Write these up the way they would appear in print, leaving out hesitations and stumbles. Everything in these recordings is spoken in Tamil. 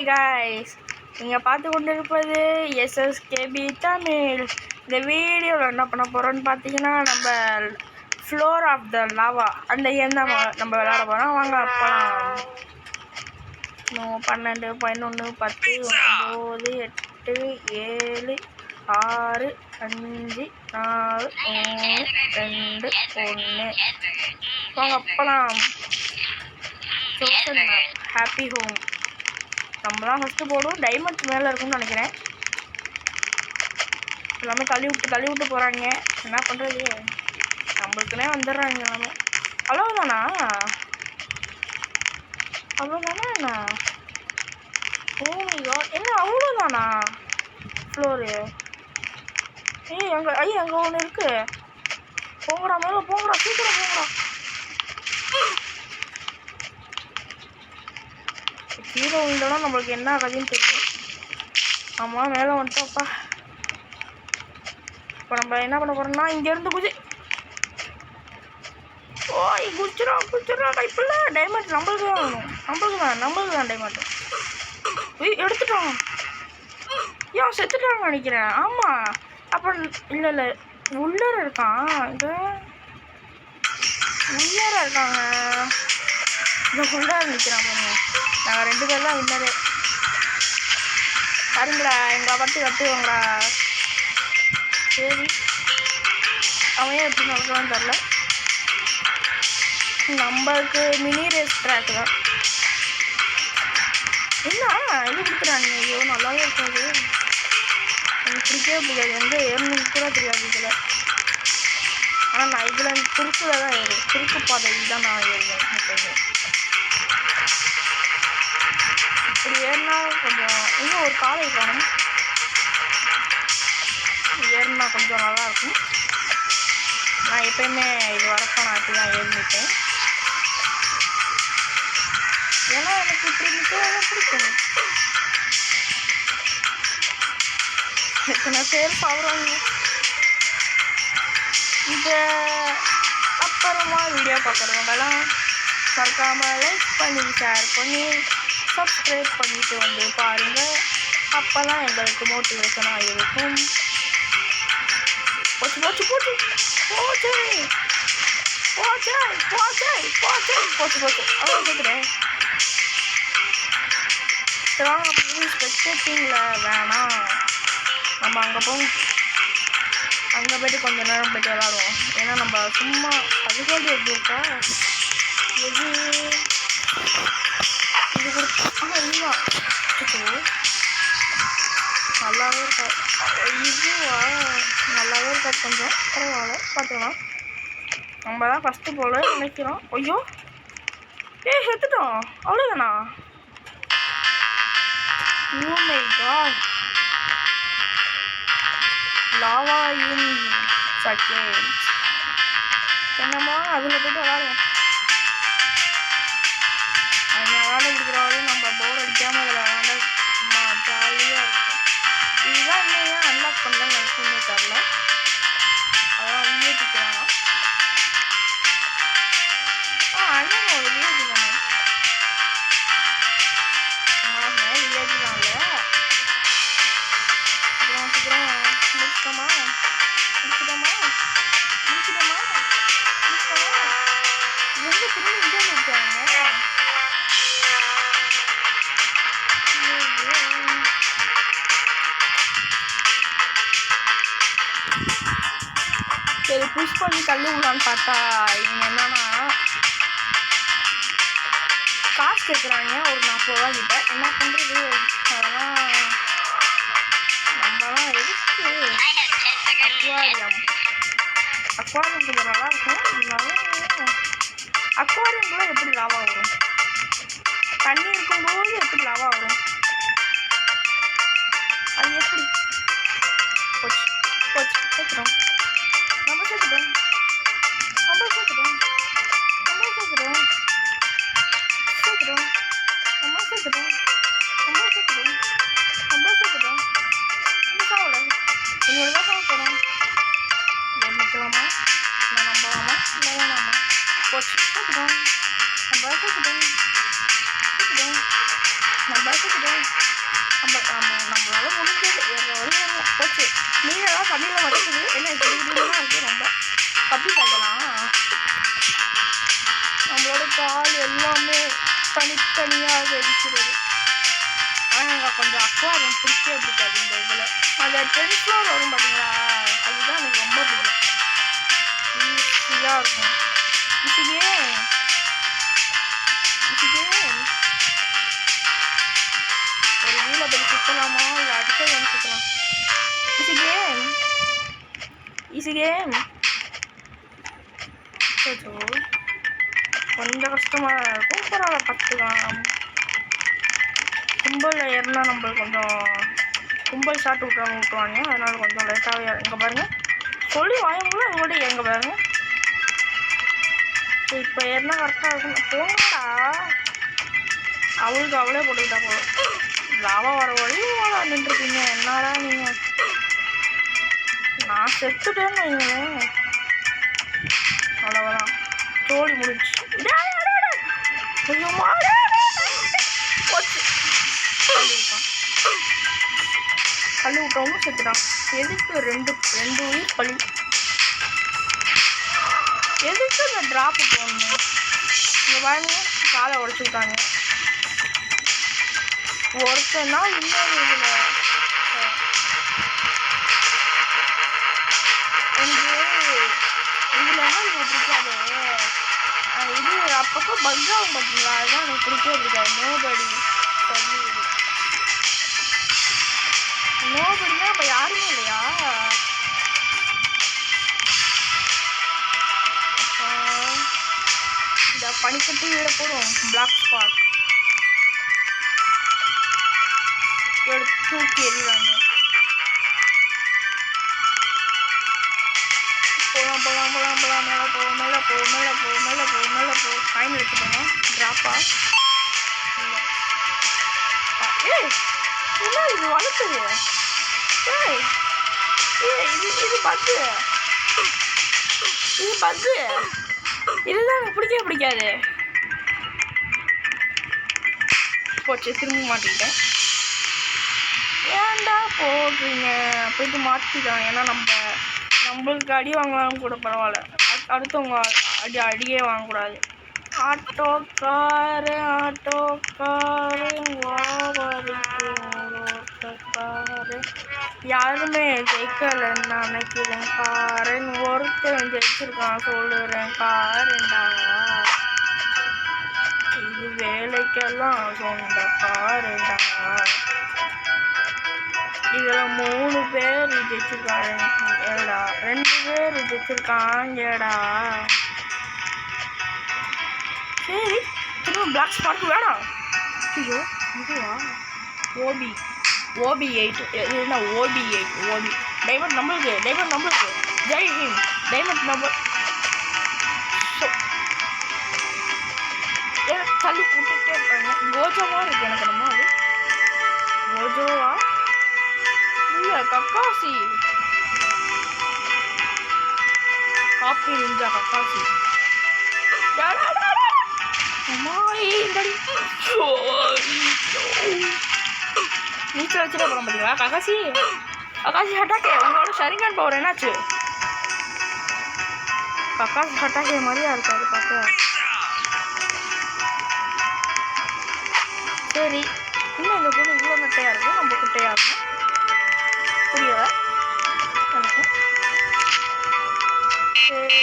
கைஸ், நீங்கள் பார்த்து கொண்டு இருப்பது எஸ்எஸ்கேபி தமிழ். இந்த வீடியோவில் என்ன பண்ண போகிறோன்னு பார்த்தீங்கன்னா, நம்ம ஃப்ளோர் ஆஃப் த லாவா அந்த கேம் தான் நம்ம விளையாட போகிறோம். வாங்க போகலாம். 12, 11, 10, 9, 8, 7, 6, 5, 4, 3, 2, 1. வாங்க போகலாம். சோஷன் மேப் ஹாப்பி ஹோம் நம்ம தான் ஃபஸ்ட்டு போடுவோம். டைமண்ட் மேலே இருக்கும்னு நினைக்கிறேன். எல்லாமே தள்ளி விட்டு போகிறாங்க. என்ன பண்ணுறது, நம்மளுக்குன்னே வந்துடுறாங்க எல்லாமே. அவ்வளோதானா என்ன? ஓ என்ன அவ்வளோதானா ஃப்ளோரு? அங்கே ஒன்று இருக்குது. போங்கடா மேலே, போங்கடா சீக்கிரம் போங்கடா. ஹீரோ இல்லைனா நம்மளுக்கு என்ன ஆகுதுன்னு தெரியும். ஆமாம், மேலே வந்துட்டோம்ப்பா. இப்போ நம்ம என்ன பண்ண போகிறோம்னா, இங்கேருந்து குதிச்சிடும் டைப்பில். டைமண்ட் நம்மளுக்கு தான் வேணும். நம்மளுக்கு தான் டைமண்ட். எடுத்துட்டோம். ஏன் செத்துட்டான்னு நினைக்கிறேன். ஆமாம், அப்புறம் இல்லை உள்ளார இருக்கான். இது உள்ளார இருக்காங்க. இந்த உள்ளார நிற்கிறான் பாருங்க. நாங்கள் 2 பேர் தான் வின்னரே. பாருங்களா, எங்களை பற்றி கட்டுவாங்களா. சரி, அவன் ஏன் எப்படி நடக்கலான்னு தெரில. நம்மளுக்கு மினி ரேஸ் ட்ராக் தான். என்ன இது கொடுக்குறாங்க? ஐயோ, நல்லாவே இருக்காது. எனக்கு பிடிக்காது. எங்கே ஏறணும் கூட தெரியாது இதில். ஆனால் நான் இதில் குறுக்கில் தான் ஏறும். குறுக்கு பாதையில் தான் நான் ஏறுவேன். இப்படி ஏறினா கொஞ்சம் இன்னும் ஒரு காலை காணும். ஏறினா கொஞ்சம் நல்லாயிருக்கும். நான் எப்பயுமே இது வரப்போ நான் இப்படி தான் ஏறிட்டேன். ஏன்னா எனக்கு இப்படி நிற்கிறத பிடிக்கும். எத்தனை பேர் பாக்குறாங்க. இதை அப்புறமா வீடியோ பார்க்குறவங்கலாம் மறக்காமல் லைக் பண்ணி, ஷேர் பண்ணி, சப்ஸ்கிரைப் பண்ணிட்டு வந்து பாருங்கள். அப்போ தான் எங்களுக்கு மோட்டிவேஷனாக இருக்கும். போச்சு அவ்வளோ கேட்குறேன். வாங்க, ஸ்பெக்டேட்டிங்கில் வேணாம். நம்ம அங்கே போவோம். அங்கே போய்ட்டு கொஞ்சம் நேரம் போய்ட்டு விளாடுவோம். ஏன்னா நம்ம சும்மா அதுக்காக எப்படி இருக்கா இது இதுவா நல்லாவே இருக்கா. இதுவா நல்லாவே இருக்கா. கொஞ்சம் பரவாயில்ல, பார்த்துக்கலாம். நம்ம தான் ஃபஸ்ட்டு போல நினைக்கிறோம். ஐயோ, செத்துட்டோம். அவ்வளோதானா? Oh my god, lava in seconds. என்னம்மா அதில் போய்ட்டு விளாடுவோம். அந்த விளாட பிடிக்கிறவரையும் நம்ம போர் அடிக்காமல் விளாட சும்மா ஜாலியாக இருக்கும். இதுதான் இன்னும் ஏன் அன்லாக் பண்ணலன்னு நினைச்சுன்னு தெரில. அதான் விஏடிக்கிறாங்க. அண்ணன் ஒரு விஏடி தானே. சரி, புஷ் பண்ணி தள்ளி விடலான்னு பார்த்தா இவங்க என்னன்னா காசு கேட்குறாங்க ஒரு 40 ரூபா கிட்ட. என்ன பண்ணுறது, அதெல்லாம் நம்மலாம் எதுக்கு. அக்வாரியம் கொஞ்சம் நல்லாயிருக்கும். இருந்தாலும் அக்வாரியம்குள்ளே எப்படி லாவா வரும்? தண்ணி இருக்கும்போது எப்படி லாவா வரும்? அது எப்படி? போச்சு சேர்த்துட்டோம். நம்ம சேர்த்துட்டோம். இன்னொரு தான் சாப்பிட்றோம். நிற்கலாமா, இல்லை நம்பலாமா, இல்லை வேணாமா? போச்சு சேர்த்துட்டோம். நம்ம சேர்த்துட்டோம். நம்ம நம்மளால முடிஞ்சது வேறு வழி இல்லை. போச்சு நீங்களாம் தண்ணியில் மறைக்குது என்ன இப்படிலாம் இருக்குது. ரொம்ப கப்பி காய்க்கலாம். நம்மளோட கால் எல்லாமே தனித்தனியாக இருக்கிறது. ஆனால் எனக்கு கொஞ்சம் அக்வாரியம் பிடிக்கவே பிடிக்காது இந்த இதில். அந்த 10 floor வரும் பார்த்தீங்களா, அதுதான் எனக்கு ரொம்ப பிடிக்கும். ஈஸியாக இருக்கும். இதுக்கே ஒரு வீலை போய் சுற்றலாமா இல்லை அடுத்த வந்து சுற்றலாம். கேம் கொஞ்சம் கஷ்டமாக இருக்கும். பரவாயில்ல பார்த்துக்கலாம். கும்பலில் ஏறினா நம்மளுக்கு கொஞ்சம் கும்பல் ஷாட் விட்டுருவாங்க. அதனால் கொஞ்சம் லேட்டாகவே இங்கே பாருங்கள் சொல்லி வாங்கல அவங்களோட எங்கே பாருங்க. இப்போ ஏறினா கரெக்டாக இருக்கும். போங்கடா அவளுக்கு அவளே போட்டுக்கிட்டா போதும். லாவா வர வழி நின்றுருக்கீங்க என்னடா நீங்கள். நான் செத்துட்டேன்னு வைங்களேன், அவ்வளோதான் தோழி முடிச்சு. போச்சு கல் விட்டவங்க செத்துட்டான். எதுக்கு ரெண்டு உயிர் பழி? எதுக்கு இந்த ட்ராப்பு போடணும்? இங்கே பாருங்க காலை உடச்சுக்கிட்டாங்க. ஒருத்தனா இன்னொரு இதில் இதில் என்ன எனக்கு பிடிக்காது. இது அப்பப்போ பக்காகும் பார்த்தீங்களா, அதுதான் எனக்கு பிடிக்கவே பிடிக்காது. நோபடினா அப்போ யாருமே இல்லையா? இந்த பனிக்கட்டி வீட போடும் பிளாக் ஸ்பாட் எடுத்து தூக்கி எறிவாங்க. போகலாம் மேலே போ ஃபைன் எடுத்துக்கோங்க. ட்ராப்பா ஏய் என்ன இது வளர்த்துது? இது பக்கு இதுதான் எனக்கு பிடிக்கவே பிடிக்காது. போச்சு திரும்ப மாட்டிக்கிட்டேன். ஏன்டா போடுறீங்க? போயிட்டு மாற்றிக்கலாம். ஏன்னா நம்மளுக்கு அடி வாங்கலாம் கூட பரவாயில்ல, அடுத்தவங்க அடியே வாங்கக்கூடாது. ஆட்டோக்காரு யாருமே ஜெயிக்கலன்னு நினைக்கிறேன். காரன் ஒருத்தன் ஜெயிச்சிருக்கான் சொல்லுறேன். காரண்டா இது வேலைக்கெல்லாம் சொந்த காரண்டா. இதில் 3 பேர் ஜெயிச்சிருக்காங்க. 2 பேர் ஜெயிச்சிருக்காங்கடா. சரி திரும்ப பிளாக் ஸ்பாட் வேணாம். ஐயோ இதுவா OB8 என்ன OB8 டைமண்ட் நம்மளுக்கு ஜெய் ஹிந்த். டைமண்ட் நம்பர் எனக்கு தள்ளி போட்டுட்டே இருக்காங்க. கோஜோவா இருக்கு எனக்கு. நம்ம அது கோஜோவா இல்லை கக்காசி காப்பி நிஞ்சா கக்காசி. நீச்சல் வச்சுட்டு போகிறோம் பார்த்தீங்களா? ககாசி ஹட்டாக்கே உங்களோட ஷரிங்கன் பவர் என்னாச்சு? கக்காசி ஹட்டாக்கே மாதிரியா இருக்காது பார்க்க. சரி இன்னும் இந்த பொண்ணு இவ்வளோ நட்டையாக இருக்கும், நம்ம குட்டையாக இருக்கும். புரியல எனக்கு. சரி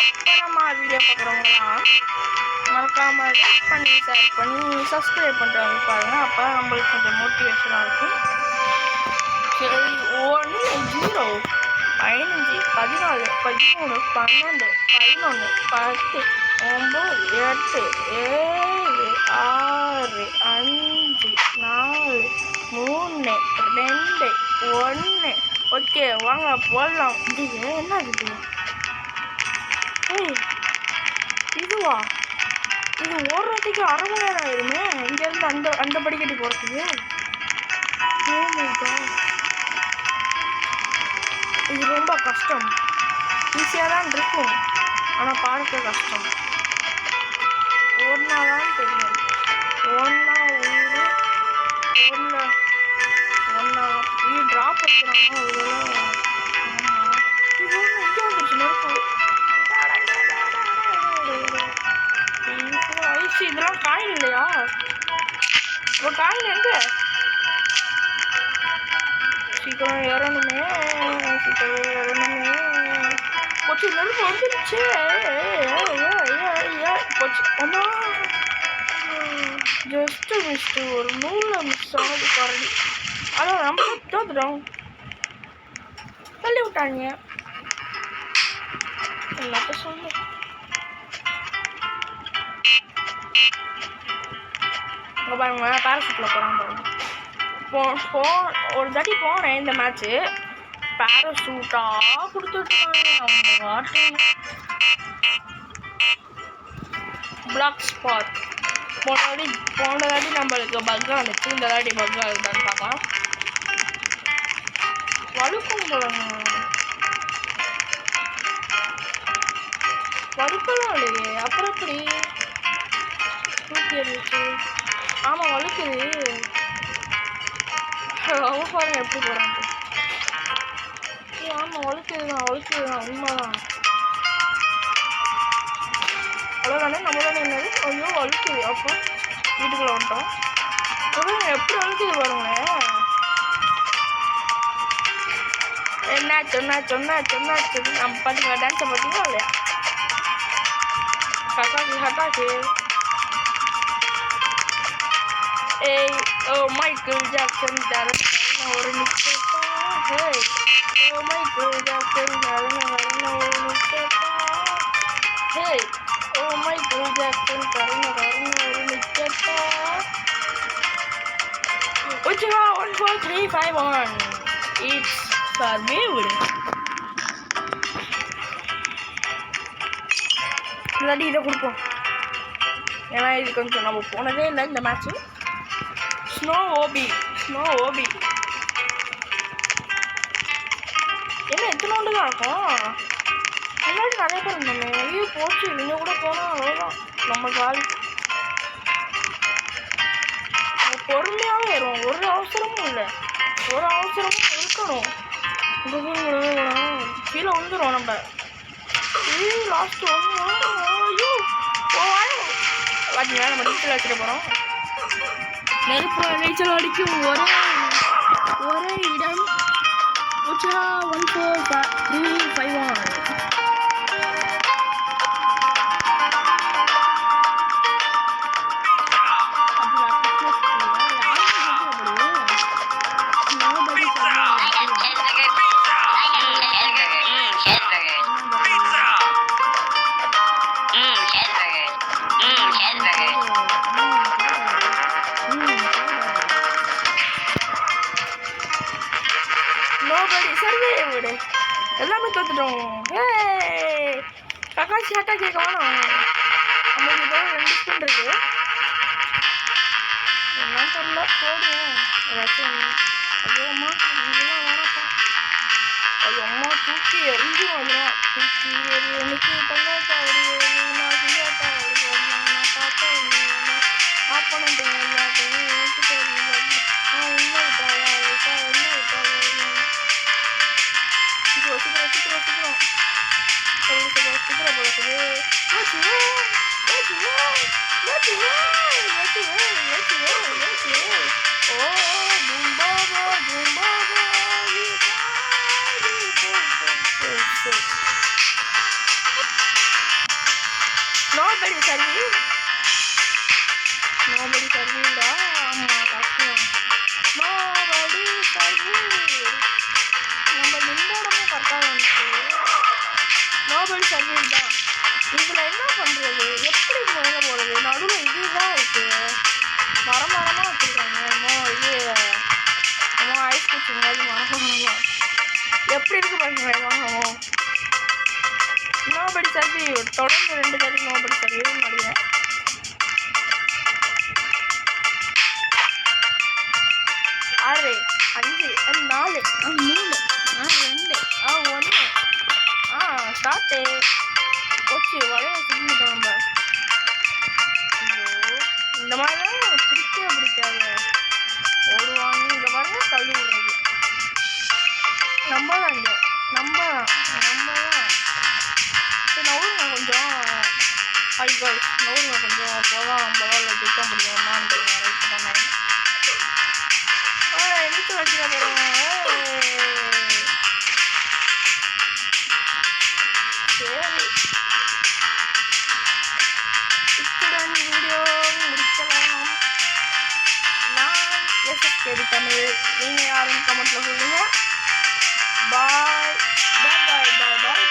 அப்புறமா வீடியோ பார்க்குறவங்களாம் மறக்காமல் லைக் பண்ணி ஷேர் பண்ணி சப்ஸ்கிரைப் பண்ணுறவங்க பாருங்கள். அப்போ நம்மளுக்கு கொஞ்சம் மோட்டிவேஷனாக இருக்கும். சரி 1 0 15 14 13 12 11 10 9 8 7 6 5 4 3 2 1 ஓகே வாங்க போடலாம். இது என்ன இது? ஏய் இதுவா? இது ஓடுறதுக்கு 1/2 மணி நேரம் ஆயிருமே இங்கேருந்து அந்த படிக்கட்டு போகிறதுக்கு. இது ரொம்ப கஷ்டம். ஈஸியாக தான் இருக்கும், ஆனால் பார்க்க கஷ்டம். ஓடினாதான் தெரியும். ஓடினா ஒன்று ஒன்றா ட்ராப் வைக்கிறானோ இதெல்லாம். ஆமாம் இது ஒன்று எங்கே வந்துருச்சு நெருப்பு. ஐசி இதெல்லாம் காயின் இல்லையா? இப்போ காயின் எங்க? சீக்கிரம் ஏறணுமே, சீக்கிரம் ஏறணுமே. போச்சு நெருப்பு வந்துருச்சு. போச்சு அம்மா. ஜஸ்ட் மிஸ்ட்டு ஒரு நூலில் மிஸ் ஆனது கரடி. அதான் நம்ம தோத்துட்டோம், தள்ளி விட்டாங்க. என்னத்த சொல்லு. இங்கே பாருங்க பேராசூட்டில் போகிறான் பாருங்க. ஒரு தாட்டி போனேன் இந்த மேட்ச்சு. பேராசூட்டாக கொடுத்துட்ருக்காங்க அவங்க வாட்டு. பிளாக் ஸ்பாட் போன தாட்டி நம்மளுக்கு பக்காக இருந்துச்சு. இந்த தாட்டி பக்காக இருக்குதான்னு பார்க்கலாம். வழுக்கும் போலங்க, வழுக்கலாம் இல்லையே, அப்புறம் எப்படி தூக்கி இருந்துச்சு? ஆமாம் வழுக்குது. அவங்க பாருங்க எப்படி போகிறாங்க. ஆமாம் வழுக்குதுதான் உண்மைதான். அவ்வளோதானே நம்ம தானே என்னது ஐயோ வழுக்குது. அப்போ வீட்டுக்குள்ளே வந்துட்டோம். எப்படி வழுக்குது பாருங்களேன். என்னாச்சு நம்ம பார்த்தீங்களா டான்ஸை பார்த்தீங்களா இல்லையா? ஹட்டாக்கு ஏய் ஓ மைக்கேல் ஜாக்சன் தரேன் ஒரு நிச்சயப்பா. ஹே ஓ மைக்கேல் ஜாக்சன் தரேன் ஒரு நிச்சயப்பா. ஹே ஓ மைக்கேல் ஜாக்சன் தரேன் ஒரு நிச்சயப்பா. உச்சா 1 4 3 5 1 இட்ஸ் சர்வைவ்டு. இல்லாட்டி இதை கொடுப்போம், ஏன்னா இது கொஞ்சம் நம்ம போனதே இல்லை இந்த மேட்ச்சு. ஸ்னோ ஓபி என்ன எத்தனோண்டு தான் இருக்கும். முன்னாடி நிறைய பேர் இருந்தோமே. ஐயோ போச்சு, இவங்க கூட போனால் அவ்வளோதான் நம்ம காலி. பொறுமையாகவே ஏறும், ஒரு அவசரமும் இல்லை, ஒரு அவசரமும் இருக்கணும். கீழே வந்துடும் நம்ம. லாஸ்ட் ஐயோ பார்த்தீங்களா நம்ம நீச்சல் அடிச்சிட போகிறோம். நெருப்பு நீச்சல் அடிக்கும் ஒரே இடம். 1 4 3 5 1. எல்லாமே தோத்துட்டோம். கக்காசி ஹட்டா கேட்க வேணாம். நம்மளுக்கு இப்போ 2 ஸ்பின் இருக்கு. என்னன்னு தெரியல, போடுவோம் ஏதாச்சும். ஐயோ அம்மா இதெல்லாம் வேணாப்பா. ஐயோ அம்மா தூக்கி எரிஞ்சு வந்துடும். தூக்கி எனக்கு தந்தாட்டா ஒரு நான் செஞ்சாட்டா நான் பார்த்தா ஆஃப் பண்ணிட்டேன் எல்லாத்தையும் எடுத்துட்டு உள்ள விட்டாயா என்ன விட்டாயா. சீக்கிரம் நோபடி சர்வீடா. ஆமாம் கஷ்டம். நோபடி சர்வீட். நம்ம நின்ற இடமே கரெக்டாக வந்துச்சு. நோபடி சர்வீட் தான். இதில் என்ன பண்ணுறது, எப்படி மேலே போகிறது? நடுவில் இதுதான் இருக்குது, மரமாக வச்சுருக்காங்க. ஐஸ் குச்சி மாதிரி மரமாக எப்படி இருக்குது பாருங்க. வாங்கவும் நோபடி சர்வீட் தொடர்ந்து 2 தாட்டி நோபடி சர்வீட்னு நினைக்கிறேன். ஆறு 5 4 3 2 1 ஸ்டார்ட்டு. போச்சு வளைய செஞ்சுட்டோம் நம்ம. இந்த மாதிரிலாம் பிடிக்கவே பிடிக்காது. ஐயோ நோருங்க கொஞ்சம் அப்போதான் நம்மளால் ஜெயிக்க முடியும் என்னான்றீங்க ரைட் தானே என்னச்சு வச்சுக்க போகிறோம் சரி இத்துடன் வீடியோ முடிக்கலாம் நான் எஸ்எஸ்கேபி தமிழ் நீங்கள் யாருன்னு கமெண்ட்டில் சொல்லுங்கள் பாய் பாய் பாய் பாய் பாய்